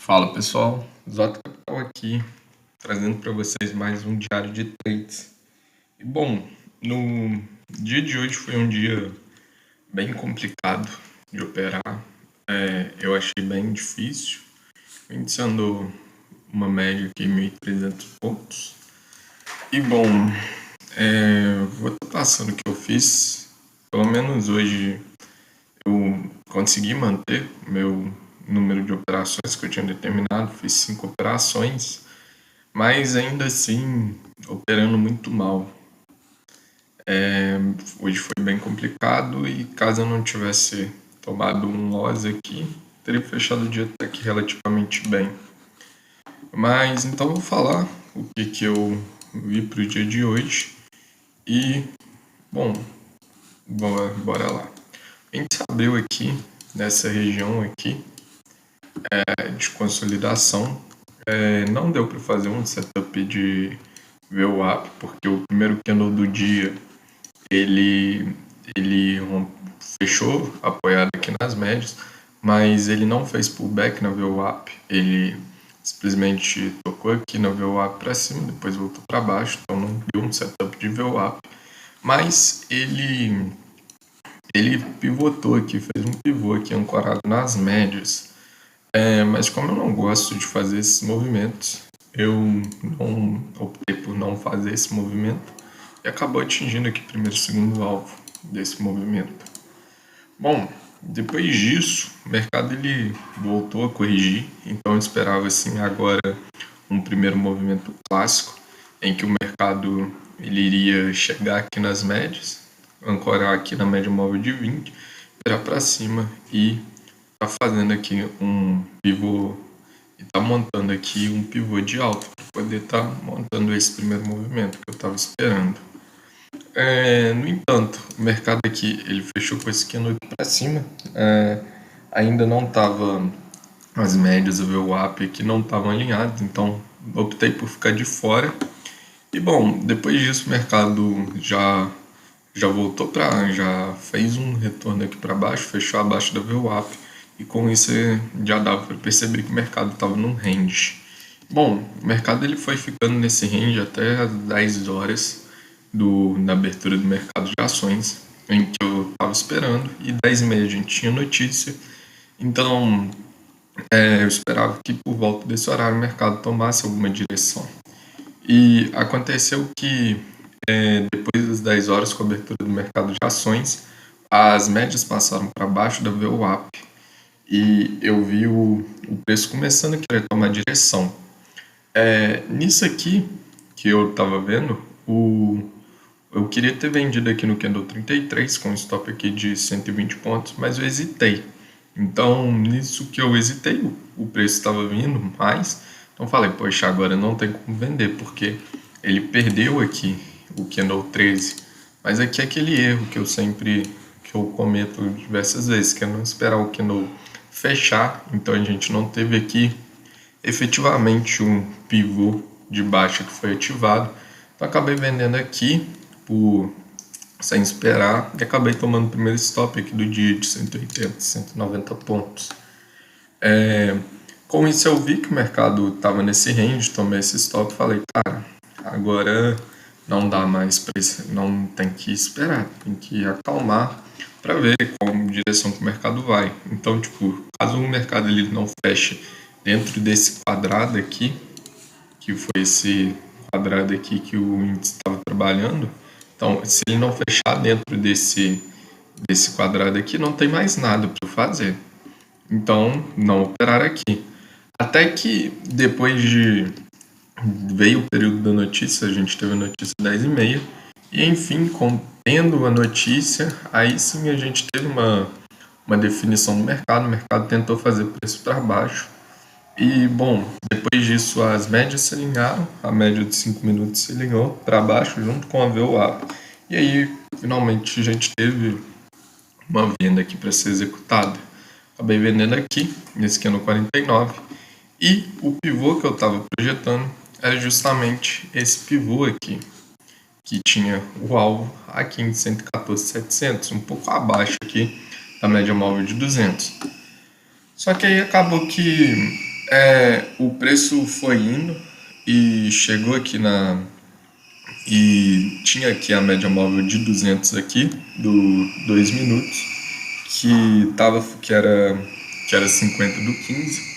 Fala pessoal, Exato Capital aqui, trazendo para vocês mais um diário de trades. E bom, no dia de hoje foi um dia bem complicado de operar, eu achei bem difícil, iniciando uma média aqui 1.300 pontos. E bom, vou estar passando o que eu fiz, pelo menos hoje eu consegui manter meu número de operações que eu tinha determinado, fiz 5 operações, mas ainda assim operando muito mal. Hoje foi bem complicado e caso eu não tivesse tomado um loss aqui, teria fechado o dia até que relativamente bem. Mas então vou falar o que eu vi para o dia de hoje e, bom, bora lá. A gente abriu aqui nessa região aqui de consolidação. Não deu para fazer um setup de VWAP, porque o primeiro candle do dia ele fechou apoiado aqui nas médias, mas ele não fez pullback na VWAP, ele simplesmente tocou aqui na VWAP para cima, depois voltou para baixo, então não deu um setup de VWAP, mas ele pivotou aqui, fez um pivô aqui ancorado nas médias. Mas como eu não gosto de fazer esses movimentos, eu não optei por não fazer esse movimento e acabou atingindo aqui primeiro e segundo alvo desse movimento. Bom, depois disso, o mercado ele voltou a corrigir, então eu esperava assim agora um primeiro movimento clássico em que o mercado ele iria chegar aqui nas médias, ancorar aqui na média móvel de 20, virar para cima e tá fazendo aqui um pivô e tá montando aqui um pivô de alta para poder estar montando esse primeiro movimento que eu estava esperando. No entanto, o mercado aqui ele fechou com esse candle aqui para cima, ainda não estava as médias, o VWAP aqui não estavam alinhados, então optei por ficar de fora. E bom, depois disso o mercado já voltou para, já fez um retorno aqui para baixo, fechou abaixo da VWAP e com isso já dava para perceber que o mercado estava num range. Bom, o mercado ele foi ficando nesse range até as 10 horas na abertura do mercado de ações, em que eu estava esperando, e 10h30 a gente tinha notícia, então eu esperava que por volta desse horário o mercado tomasse alguma direção. E aconteceu que depois das 10 horas com a abertura do mercado de ações, as médias passaram para baixo da VWAP e eu vi o preço começando a querer tomar direção. Nisso aqui que eu estava vendo, eu queria ter vendido aqui no candle 33 com um stop aqui de 120 pontos, mas eu hesitei. Então, nisso que eu hesitei, o preço estava vindo mais, então falei, poxa, agora não tem como vender, porque ele perdeu aqui o candle 13, mas aqui é aquele erro que eu cometo diversas vezes, que é não esperar o candle fechar, então a gente não teve aqui efetivamente um pivô de baixa que foi ativado, então acabei vendendo aqui sem esperar e acabei tomando o primeiro stop aqui do dia de 180, 190 pontos. Com isso eu vi que o mercado estava nesse range, tomei esse stop e falei, cara, agora não dá mais, não tem que esperar, tem que acalmar para ver qual direção que o mercado vai. Então, tipo, caso o mercado ele não feche dentro desse quadrado aqui, que foi esse quadrado aqui que o índice estava trabalhando, então se ele não fechar dentro desse quadrado aqui, não tem mais nada para fazer. Então, não operar aqui. Até que depois veio o período da notícia, a gente teve a notícia 10h30, e enfim, tendo a notícia, aí sim a gente teve uma definição do mercado, o mercado tentou fazer preço para baixo, e bom, depois disso as médias se alinharam, a média de 5 minutos se alinhou para baixo junto com a VWAP, e aí finalmente a gente teve uma venda aqui para ser executada. Acabei vendendo aqui, nesse candle 49, e o pivô que eu estava projetando era justamente esse pivô aqui, que tinha o alvo aqui em 114.700, um pouco abaixo aqui da média móvel de 200. Só que aí acabou que O preço foi indo e chegou aqui e tinha aqui a média móvel de 200 aqui, do 2 minutos, que era 50 do 15,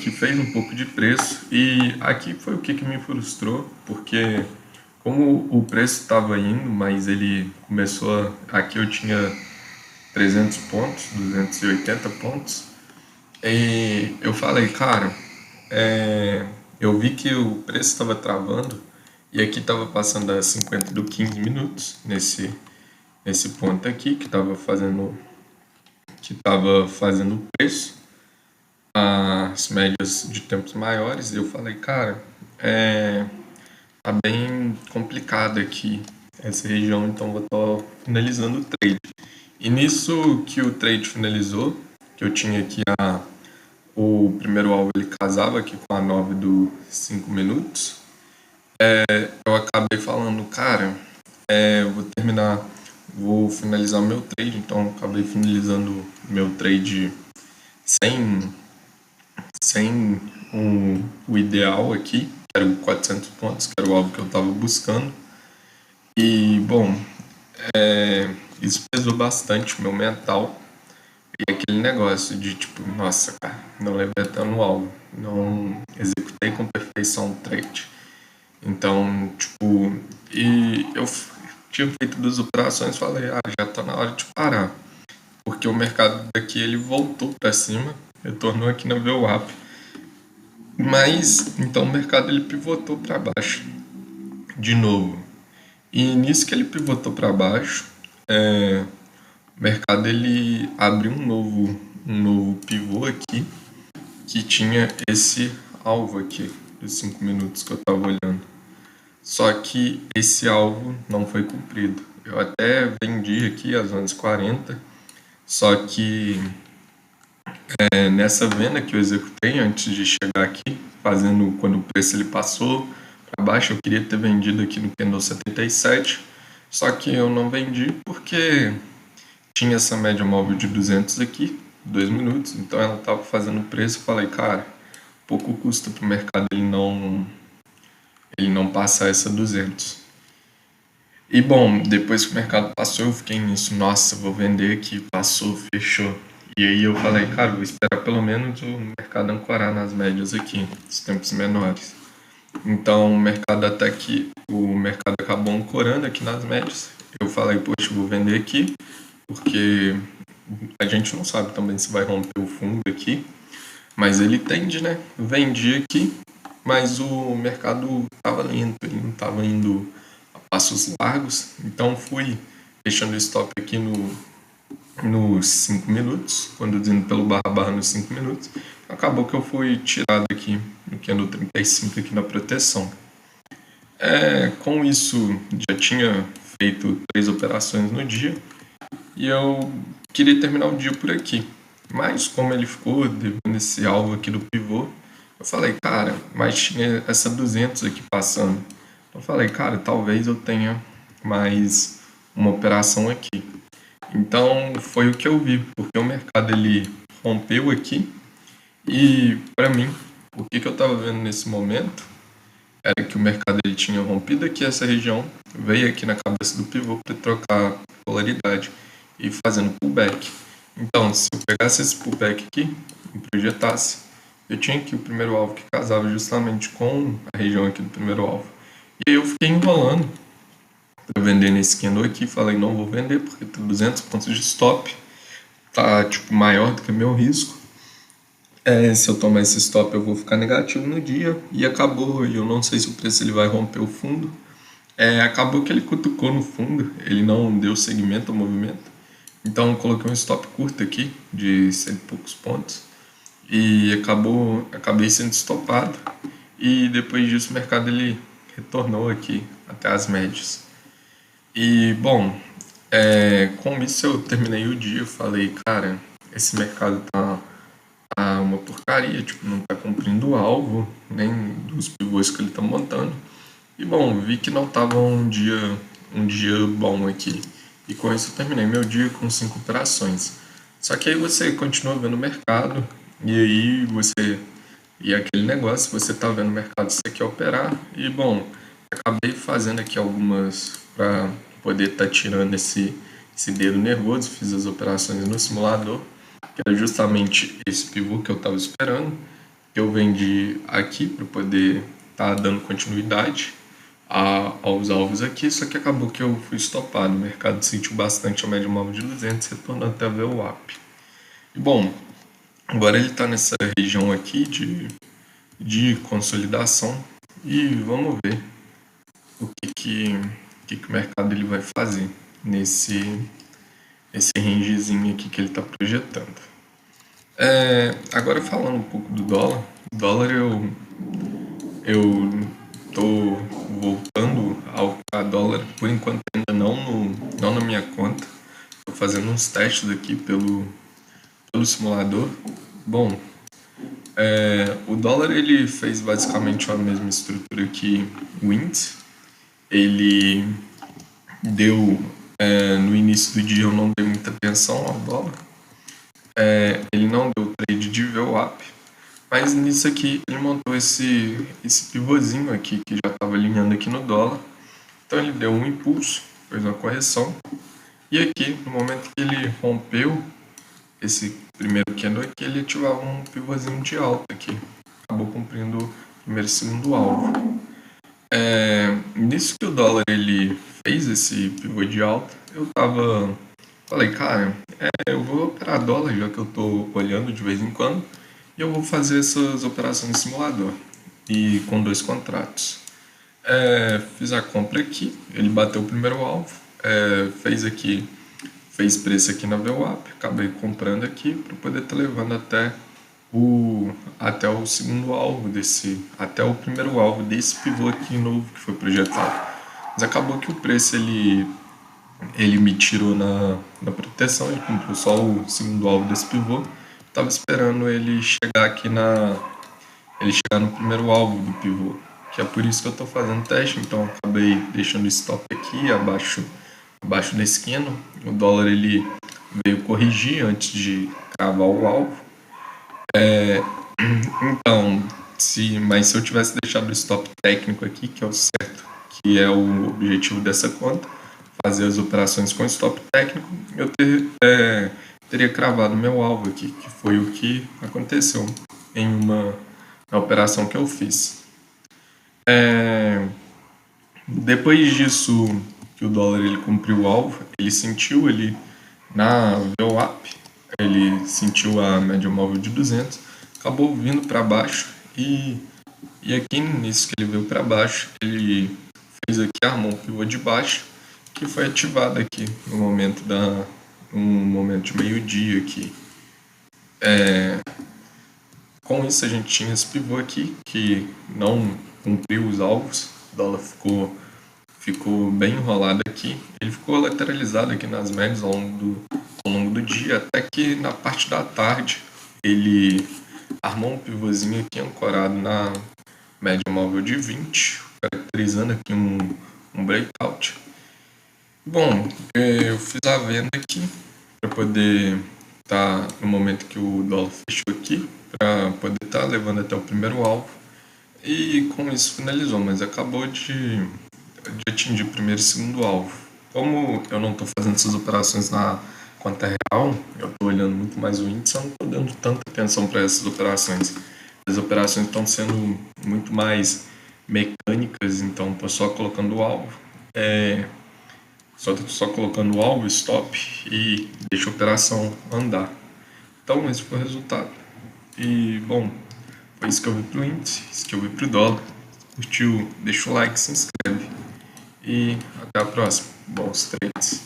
que fez um pouco de preço. E aqui foi o que me frustrou, porque como o preço estava indo, mas ele começou aqui eu tinha 300 pontos, 280 pontos, e eu falei, cara, eu vi que o preço estava travando e aqui estava passando a 50 do 15 minutos nesse ponto aqui que estava fazendo o preço, as médias de tempos maiores. E eu falei, cara, tá bem complicado aqui essa região, então vou estar finalizando o trade. E nisso que o trade finalizou, que eu tinha aqui o primeiro alvo, ele casava aqui com a 9 do 5 minutos, eu acabei falando, cara, eu vou finalizar meu trade. Então eu acabei finalizando meu trade sem, sem o ideal aqui, que era o 400 pontos, que era o alvo que eu estava buscando. E, bom, isso pesou bastante o meu mental. E aquele negócio de tipo, nossa, cara, não levei até no alvo, não executei com perfeição o trade. Então, tipo, e eu tinha feito 2 operações, falei, já tá na hora de parar. Porque o mercado daqui ele voltou para cima, retornou aqui na VWAP. Mas, então o mercado ele pivotou para baixo de novo. E nisso que ele pivotou para baixo, o mercado ele abriu um novo pivô aqui, que tinha esse alvo aqui, dos 5 minutos que eu estava olhando. Só que esse alvo não foi cumprido. Eu até vendi aqui às 11h40, só que nessa venda que eu executei antes de chegar aqui, quando o preço ele passou para baixo, eu queria ter vendido aqui no candle 77, só que eu não vendi porque tinha essa média móvel de 200 aqui, 2 minutos, então ela estava fazendo preço. Eu falei, cara, pouco custa para o mercado ele não passar essa 200. E bom, depois que o mercado passou, eu fiquei nisso, nossa, vou vender aqui, passou, fechou. E aí eu falei, cara, vou esperar pelo menos o mercado ancorar nas médias aqui, os tempos menores. Então o mercado acabou ancorando aqui nas médias. Eu falei, poxa, vou vender aqui, porque a gente não sabe também se vai romper o fundo aqui, mas ele tende, né? Vendi aqui, mas o mercado estava lento, ele não estava indo a passos largos, então fui fechando o stop aqui nos 5 minutos, conduzindo pelo barra nos 5 minutos. Acabou que eu fui tirado aqui no candle 35 aqui na proteção. Com isso, já tinha feito 3 operações no dia e eu queria terminar o dia por aqui. Mas como ele ficou devendo esse alvo aqui do pivô, eu falei, cara, mas tinha essa 200 aqui passando. Eu falei, cara, talvez eu tenha mais uma operação aqui. Então foi o que eu vi, porque o mercado ele rompeu aqui e para mim, o que eu estava vendo nesse momento era que o mercado ele tinha rompido aqui essa região, veio aqui na cabeça do pivô para trocar polaridade e fazendo pullback. Então, se eu pegasse esse pullback aqui e projetasse, eu tinha aqui o primeiro alvo que casava justamente com a região aqui do primeiro alvo. E aí eu fiquei enrolando para vender nesse candle aqui, falei, não vou vender porque tem 200 pontos de stop, tá tipo maior do que meu risco. Se eu tomar esse stop eu vou ficar negativo no dia, e acabou. E eu não sei se o preço ele vai romper o fundo. Acabou que ele cutucou no fundo, ele não deu seguimento ao movimento, então eu coloquei um stop curto aqui de 100 e poucos pontos e acabei sendo stopado. E depois disso o mercado ele retornou aqui até as médias. E bom, com isso eu terminei o dia. Eu falei, cara, esse mercado tá uma porcaria, tipo, não tá cumprindo o alvo, nem dos pivôs que ele tá montando. E bom, vi que não tava um dia bom aqui. E com isso eu terminei meu dia com 5 operações. Só que aí você continua vendo o mercado E aí e aquele negócio, você tá vendo o mercado, você quer operar. E bom, acabei fazendo aqui algumas para poder estar tirando esse dedo nervoso. Fiz as operações no simulador, que era justamente esse pivô que eu estava esperando. Eu vendi aqui para poder estar dando continuidade aos alvos aqui, só que acabou que eu fui estopado. O mercado sentiu bastante a média móvel de 200, retornando até ver o VWAP. E bom, agora ele está nessa região aqui de consolidação e vamos ver o que o mercado ele vai fazer nesse rangezinho aqui que ele está projetando. Agora falando um pouco do dólar, o dólar eu tô voltando a dólar por enquanto ainda não na minha conta. Estou fazendo uns testes aqui pelo simulador. Bom, o dólar ele fez basicamente a mesma estrutura que o índice. Ele deu no início do dia eu não dei muita atenção ao dólar. Ele não deu trade de VWAP, mas nisso aqui ele montou esse pivôzinho aqui que já estava alinhando aqui no dólar. Então ele deu um impulso, fez uma correção. E aqui, no momento que ele rompeu esse primeiro candle aqui, ele ativava um pivôzinho de alta aqui. Acabou cumprindo o primeiro e segundo alvo. Nisso que o dólar ele fez esse pivô de alta, falei, cara, eu vou operar dólar já que eu tô olhando de vez em quando, e eu vou fazer essas operações no simulador e com 2 contratos. Fiz a compra aqui, ele bateu o primeiro alvo, fez preço aqui na VWAP, acabei comprando aqui para poder estar levando até o segundo alvo até o primeiro alvo desse pivô aqui novo que foi projetado. Mas acabou que o preço ele me tirou na proteção, ele cumpriu só o segundo alvo desse pivô. Estava esperando ele chegar ele chegar no primeiro alvo do pivô, que é por isso que eu estou fazendo teste. Então acabei deixando o stop aqui abaixo da esquina. O dólar ele veio corrigir antes de cravar o alvo. Então, mas se eu tivesse deixado o stop técnico aqui, que é o certo, que é o objetivo dessa conta, fazer as operações com stop técnico, eu teria cravado meu alvo aqui, que foi o que aconteceu na operação que eu fiz. Depois disso, que o dólar ele cumpriu o alvo, ele sentiu ali na VWAP, ele sentiu a média móvel de 200, acabou vindo para baixo e aqui nisso que ele veio para baixo, ele fez aqui, armou um pivô de baixo, que foi ativado aqui no momento de meio-dia aqui. Com isso a gente tinha esse pivô aqui que não cumpriu os alvos, o dólar ficou bem enrolado aqui, ele ficou lateralizado aqui nas médias ao longo do dia, até que na parte da tarde ele armou um pivôzinho aqui ancorado na média móvel de 20, caracterizando aqui um breakout. Bom, eu fiz a venda aqui para poder estar no momento que o dólar fechou aqui, para poder estar levando até o primeiro alvo, e com isso finalizou, mas acabou de atingir o primeiro e segundo alvo. Como eu não estou fazendo essas operações na conta real, eu estou olhando muito mais o índice, eu não estou dando tanta atenção para essas operações. As operações estão sendo muito mais mecânicas, então estou só colocando o alvo, só colocando o alvo, stop, e deixo a operação andar. Então esse foi o resultado. E bom, foi isso que eu vi pro índice, isso que eu vi pro dólar. Curtiu? Deixa o like, se inscreve. E até a próxima. Bons trades.